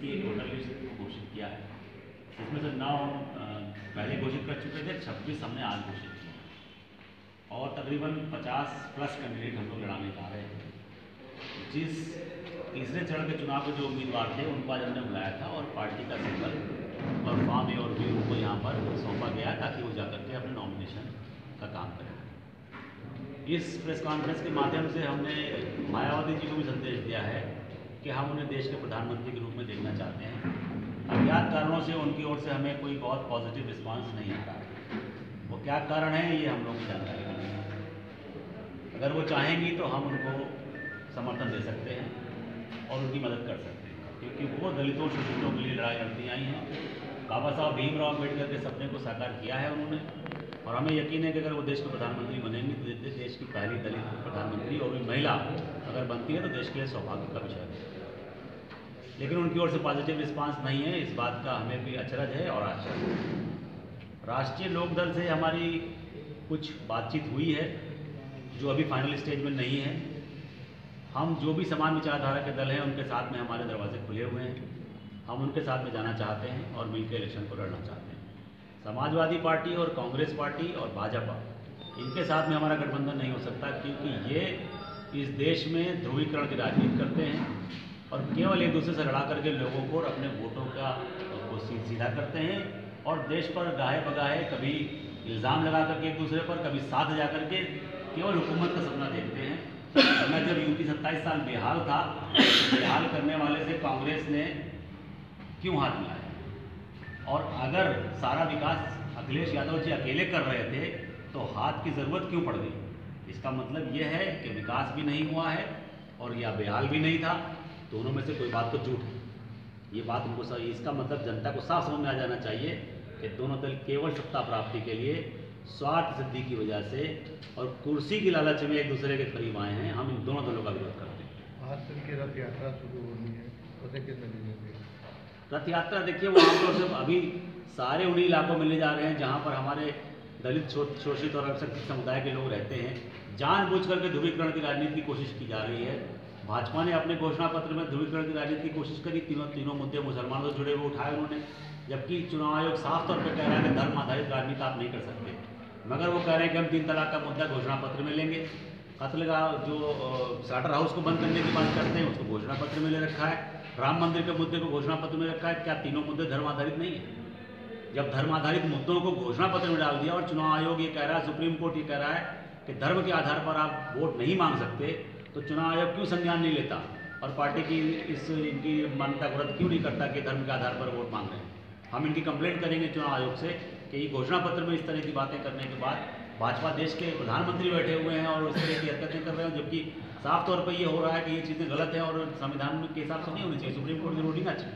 की एक total list घोषित किया है, इसमें से 9 पहले घोषित कर चुके थे, 26 हमने आज घोषित किए और तकरीबन 50+ कैंडिडेट हम लोग लड़ाने जा रहे हैं। जिस तीसरे चरण के चुनाव के जो उम्मीदवार थे उनको आज हमने बुलाया था और पार्टी का सिंबल और फॉर्म ए और बी उनको यहाँ पर सौंपा गया ताकि वो जाकर के अपने नॉमिनेशन का काम करें। इस प्रेस कॉन्फ्रेंस के माध्यम से हमने मायावती जी को भी संदेश दिया है कि हम उन्हें देश के प्रधानमंत्री के रूप में देखना चाहते हैं। अज्ञात कारणों से उनकी ओर से हमें कोई बहुत पॉजिटिव रिस्पांस नहीं आ रहा है। वो क्या कारण है ये हम लोग जानकारी नहीं है। अगर वो चाहेंगी तो हम उनको समर्थन दे सकते हैं और उनकी मदद कर सकते हैं, क्योंकि वो दलितों शोषितों के लिए लड़ाई लड़ती आई हैं। बाबा साहब भीमराव अम्बेडकर के सपने को साकार किया है उन्होंने, और हमें यकीन है कि अगर वो देश के प्रधानमंत्री बनेंगी तो देश की पहली दलित प्रधानमंत्री और भी महिला अगर बनती है तो देश के लिए सौभाग्य का विषय है। लेकिन उनकी ओर से पॉजिटिव रिस्पांस नहीं है, इस बात का हमें भी अचरज है और आश्चर्य है। राष्ट्रीय लोकदल से हमारी कुछ बातचीत हुई है जो अभी फाइनल स्टेज में नहीं है। हम जो भी समान विचारधारा के दल हैं उनके साथ में हमारे दरवाजे खुले हुए हैं, हम उनके साथ में जाना चाहते हैं और मिलकर इलेक्शन को लड़ना चाहते हैं। समाजवादी पार्टी और कांग्रेस पार्टी और भाजपा, इनके साथ में हमारा गठबंधन नहीं हो सकता, क्योंकि ये इस देश में ध्रुवीकरण की राजनीति करते हैं और केवल एक दूसरे से लड़ा करके लोगों को अपने वोटों का को सीधा करते हैं और देश पर गाहे बगाहे कभी इल्ज़ाम लगा करके एक दूसरे पर, कभी साथ जा करके केवल हुकूमत का सपना देखते हैं। मैं जब यूपी 27 साल बेहाल था, बेहाल करने वाले से कांग्रेस ने क्यों हाथ मिलाया? और अगर सारा विकास अखिलेश यादव जी अकेले कर रहे थे तो हाथ की ज़रूरत क्यों पड़ गई? इसका मतलब यह है कि विकास भी नहीं हुआ है और या बेहाल भी नहीं था, दोनों में से कोई बात तो झूठ है। ये बात उनको इसका मतलब जनता को साफ समझ में आ जाना चाहिए कि दोनों दल केवल सत्ता प्राप्ति के लिए स्वार्थ सिद्धि की वजह से और कुर्सी की लालच में एक दूसरे के करीब आए हैं। हम इन दोनों दलों का विरोध करते हैं। आज से रथ यात्रा शुरू होनी है, रथ यात्रा देखिए वो आमतौर से अभी सारे उन्हीं इलाकों में ले जा रहे हैं जहाँ पर हमारे दलित शोषित और अल्पसंख्यक समुदाय के लोग रहते हैं। जानबूझ करके ध्रुवीकरण की राजनीति की कोशिश की जा रही है। भाजपा ने अपने घोषणा पत्र में ध्रुवीकरण की राजनीति की कोशिश करी, तीनों मुद्दे मुसलमानों से जुड़े हुए उठाए उन्होंने, जबकि चुनाव आयोग साफ तौर पर कह रहा है कि धर्म आधारित राजनीति आप नहीं कर सकते, मगर वो कह रहे हैं कि हम 3 तलाक का मुद्दा घोषणा पत्र में लेंगे। कत्ल का जो स्लाटर हाउस को बंद करने की बात करते हैं उसको घोषणा पत्र में ले रखा है। राम मंदिर के मुद्दे को घोषणा पत्र में रखा है। क्या तीनों मुद्दे धर्म आधारित नहीं है? जब धर्म आधारित मुद्दों को घोषणा पत्र में डाल दिया और चुनाव आयोग ये कह रहा है, सुप्रीम कोर्ट ये कह रहा है कि धर्म के आधार पर आप वोट नहीं मांग सकते, तो चुनाव आयोग क्यों संज्ञान नहीं लेता और पार्टी की इनकी मान्यता को रद्द क्यों नहीं करता कि धर्म के आधार पर वोट मांग रहे हैं? हम इनकी कंप्लेंट करेंगे चुनाव आयोग से कि ये घोषणा पत्र में इस तरह की बातें करने के बाद भाजपा देश के प्रधानमंत्री बैठे हुए हैं और इस तरह की हरकतें कर रहे हैं, जबकि साफ तौर पर ये हो रहा है कि ये चीज़ें गलत हैं और संविधान के हिसाब से नहीं होनी चाहिए, सुप्रीम कोर्ट की रूलिंग अच्छी है।